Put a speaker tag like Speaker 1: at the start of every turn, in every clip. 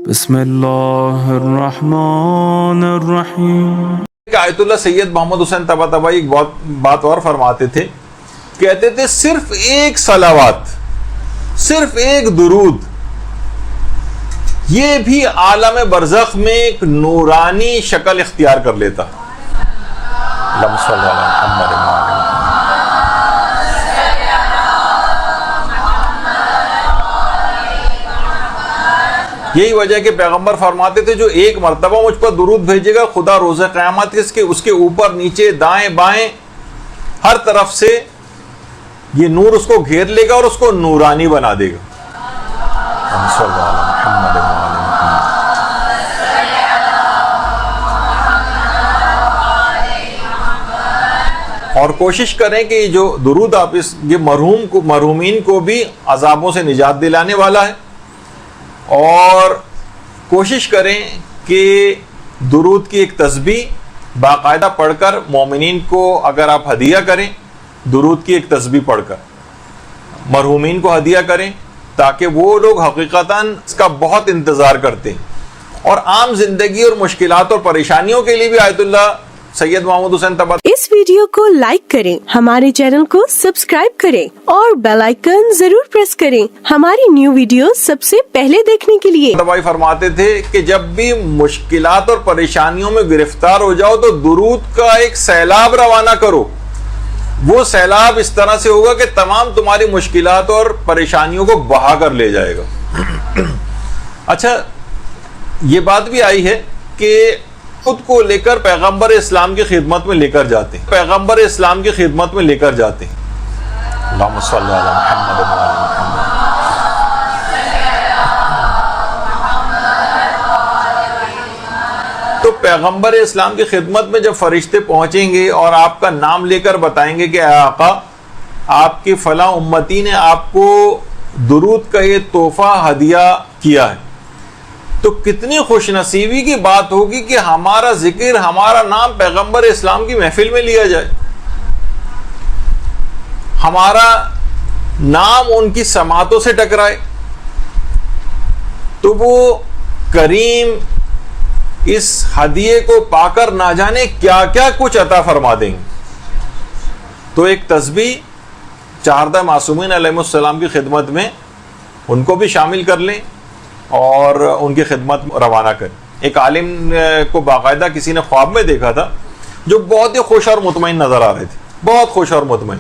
Speaker 1: بسم اللہ الرحمن الرحیم۔
Speaker 2: آیت اللہ سید محمد حسین طباطبائی ایک بات اور فرماتے تھے، کہتے تھے صرف ایک صلوات، صرف ایک درود، یہ بھی عالم برزخ میں ایک نورانی شکل اختیار کر لیتا۔ اللہم صلی علی محمد۔ یہی وجہ کہ پیغمبر فرماتے تھے جو ایک مرتبہ مجھ پر درود بھیجے گا، خدا روز قیامت اس کے اوپر نیچے دائیں بائیں ہر طرف سے یہ نور اس کو گھیر لے گا اور اس کو نورانی بنا دے گا۔ اور کوشش کریں کہ جو درود آپ یہ مرحومین کو بھی عذابوں سے نجات دلانے والا ہے، اور کوشش کریں کہ درود کی ایک تسبیح باقاعدہ پڑھ کر مومنین کو اگر آپ ہدیہ کریں، درود کی ایک تسبیح پڑھ کر مرحومین کو ہدیہ کریں، تاکہ وہ لوگ حقیقتاً اس کا بہت انتظار کرتے ہیں، اور عام زندگی اور مشکلات اور پریشانیوں کے لیے بھی آیت اللہ سید محمد حسین طباطبائی
Speaker 3: اس ویڈیو کو لائک کریں، ہمارے چینل کو سبسکرائب کریں اور بیل آئیکن ضرور پریس کریں ہماری نیو ویڈیو سب سے پہلے دیکھنے کے لیے۔
Speaker 2: فرماتے تھے کہ جب بھی مشکلات اور پریشانیوں میں گرفتار ہو جاؤ تو درود کا ایک سیلاب روانہ کرو، وہ سیلاب اس طرح سے ہوگا کہ تمام تمہاری مشکلات اور پریشانیوں کو بہا کر لے جائے گا۔ اچھا، یہ بات بھی آئی ہے کہ خود کو لے کر پیغمبر اسلام کی خدمت میں لے کر جاتے ہیں، پیغمبر اسلام کی خدمت میں لے کر جاتے ہیں۔ اللہم صلی علی محمد و علی محمد۔ تو پیغمبر اسلام کی خدمت میں جب فرشتے پہنچیں گے اور آپ کا نام لے کر بتائیں گے کہ اے آقا، آپ کی فلاں امتی نے آپ کو درود کا یہ تحفہ ہدیہ کیا ہے، تو کتنی خوش نصیبی کی بات ہوگی کہ ہمارا ذکر، ہمارا نام پیغمبر اسلام کی محفل میں لیا جائے، ہمارا نام ان کی سماعتوں سے ٹکرائے، تو وہ کریم اس ہدیے کو پا کر نہ جانے کیا کیا کچھ عطا فرما دیں گے۔ تو ایک تسبیح چہاردہ معصومین علیہ السلام کی خدمت میں ان کو بھی شامل کر لیں اور ان کی خدمت روانہ کریں۔ ایک عالم کو باقاعدہ کسی نے خواب میں دیکھا تھا جو بہت ہی خوش اور مطمئن نظر آ رہے تھے، بہت خوش اور مطمئن۔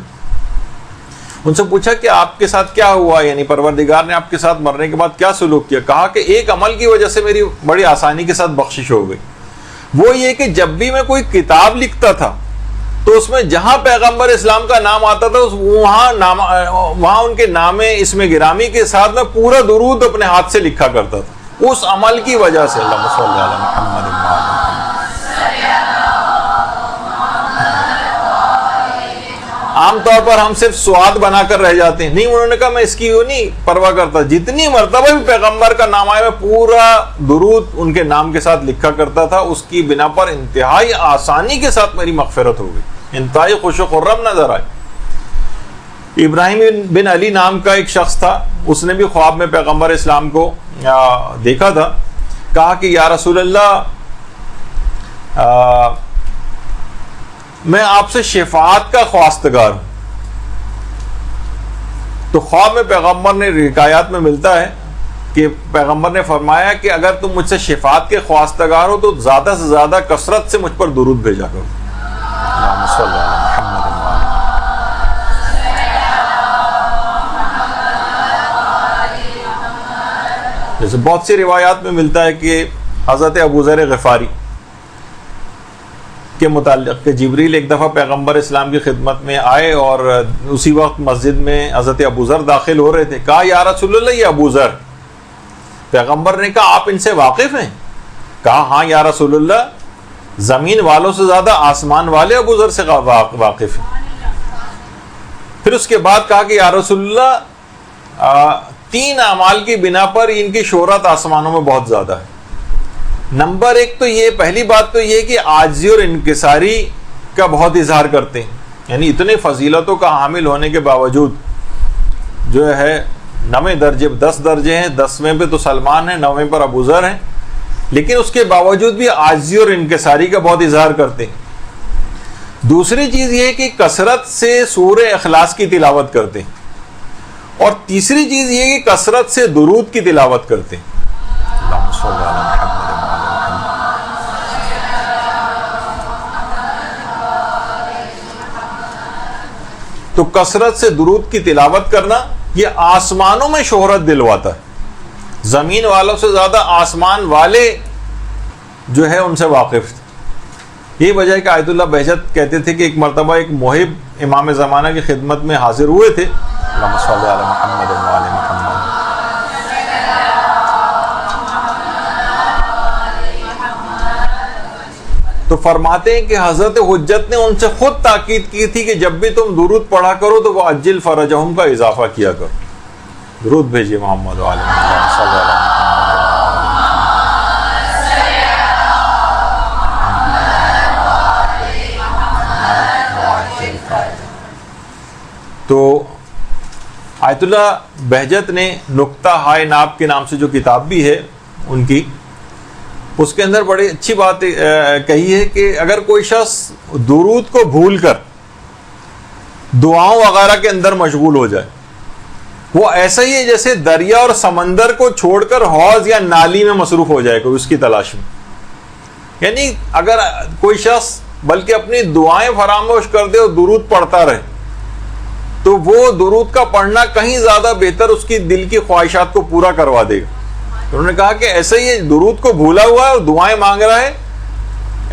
Speaker 2: ان سے پوچھا کہ آپ کے ساتھ کیا ہوا، یعنی پروردگار نے آپ کے ساتھ مرنے کے بعد کیا سلوک کیا؟ کہا کہ ایک عمل کی وجہ سے میری بڑی آسانی کے ساتھ بخشش ہو گئی، وہ یہ کہ جب بھی میں کوئی کتاب لکھتا تھا تو اس میں جہاں پیغمبر اسلام کا نام آتا تھا وہاں ان کے نام اسم گرامی کے ساتھ میں پورا درود اپنے ہاتھ سے لکھا کرتا تھا، اس عمل کی وجہ سے۔ اللہم صلی علی محمد و علی محمد۔ عام طور پر ہم صرف سواد بنا کر رہ جاتے ہیں، نہیں، انہوں نے کہا میں اس کی نہیں پرواہ کرتا، جتنی مرتبہ بھی پیغمبر کا نام آئے میں پورا درود ان کے نام کے ساتھ لکھا کرتا تھا، اس کی بنا پر انتہائی آسانی کے ساتھ میری مغفرت ہو گئی، انتہائی خوش و خرم نظر آئے۔ ابراہیم بن علی نام کا ایک شخص تھا، اس نے بھی خواب میں پیغمبر اسلام کو دیکھا تھا، کہا کہ یا رسول اللہ، میں آپ سے شفاعت کا خواستگار ہوں۔ تو خواب میں پیغمبر نے، حکایات میں ملتا ہے کہ پیغمبر نے فرمایا کہ اگر تم مجھ سے شفاعت کے خواستگار ہو تو زیادہ سے زیادہ کثرت سے مجھ پر درود بھیجا کرو۔ اللہم صلی علی محمد و علی محمد۔ جیسے بہت سی روایات میں ملتا ہے کہ حضرت ابو ذر غفاری کے متعلق کہ جبریل ایک دفعہ پیغمبر اسلام کی خدمت میں آئے اور اسی وقت مسجد میں حضرت ابو ذر داخل ہو رہے تھے، کہا یا رسول اللہ، یہ ابو ذر۔ پیغمبر نے کہا آپ ان سے واقف ہیں؟ کہا ہاں یا رسول اللہ، زمین والوں سے زیادہ آسمان والے ابو ذر سے واقف ہیں۔ پھر اس کے بعد کہا کہ یا رسول اللہ، 3 اعمال کی بنا پر ان کی شہرت آسمانوں میں بہت زیادہ ہے۔ نمبر 1 تو یہ، پہلی بات تو یہ کہ عاجزی اور انکساری کا بہت اظہار کرتے ہیں، یعنی اتنے فضیلتوں کا حامل ہونے کے باوجود جو ہے 9 درجے 10 درجے ہیں، 10ویں پہ تو سلمان ہے، 9ویں پر ابو ذر ہیں، لیکن اس کے باوجود بھی عاجزی اور انکساری کا بہت اظہار کرتے ہیں۔ دوسری چیز یہ ہے کہ کثرت سے سورہ اخلاص کی تلاوت کرتے ہیں، اور تیسری چیز یہ ہے کہ کثرت سے درود کی تلاوت کرتے ہیں۔ اللہم صل علی محمد وعلی محمد۔ تو کثرت سے درود کی تلاوت کرنا یہ آسمانوں میں شہرت دلواتا ہے، زمین والوں سے زیادہ آسمان والے جو ہے ان سے واقف تھے۔ یہی وجہ ہے کہ آیت اللہ بہجت کہتے تھے کہ ایک مرتبہ ایک محب امام زمانہ کی خدمت میں حاضر ہوئے تھے، اللہم صل علی محمد وعلی محمد، تو فرماتے ہیں کہ حضرت حجت نے ان سے خود تاکید کی تھی کہ جب بھی تم درود پڑھا کرو تو وہ عجل فرجہم کا اضافہ کیا کرو، درود بھیجیے محمد وعلی محمد صلی اللہ علیہ وسلم۔ تو آیت اللہ بہجت نے نکتہ ہائے ناب کے نام سے جو کتاب بھی ہے ان کی، اس کے اندر بڑی اچھی بات کہی ہے کہ اگر کوئی شخص درود کو بھول کر دعاؤں وغیرہ کے اندر مشغول ہو جائے، وہ ایسا ہی ہے جیسے دریا اور سمندر کو چھوڑ کر حوض یا نالی میں مصروف ہو جائے کوئی اس کی تلاش میں۔ یعنی اگر کوئی شخص بلکہ اپنی دعائیں فراموش کر دے اور درود پڑھتا رہے تو وہ درود کا پڑھنا کہیں زیادہ بہتر اس کی دل کی خواہشات کو پورا کروا دے گا۔ انہوں نے کہا کہ ایسے ہی درود کو بھولا ہوا ہے اور دعائیں مانگ رہا ہے،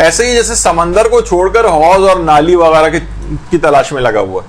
Speaker 2: ایسے ہی جیسے سمندر کو چھوڑ کر حوض اور نالی وغیرہ کی تلاش میں لگا ہوا ہے۔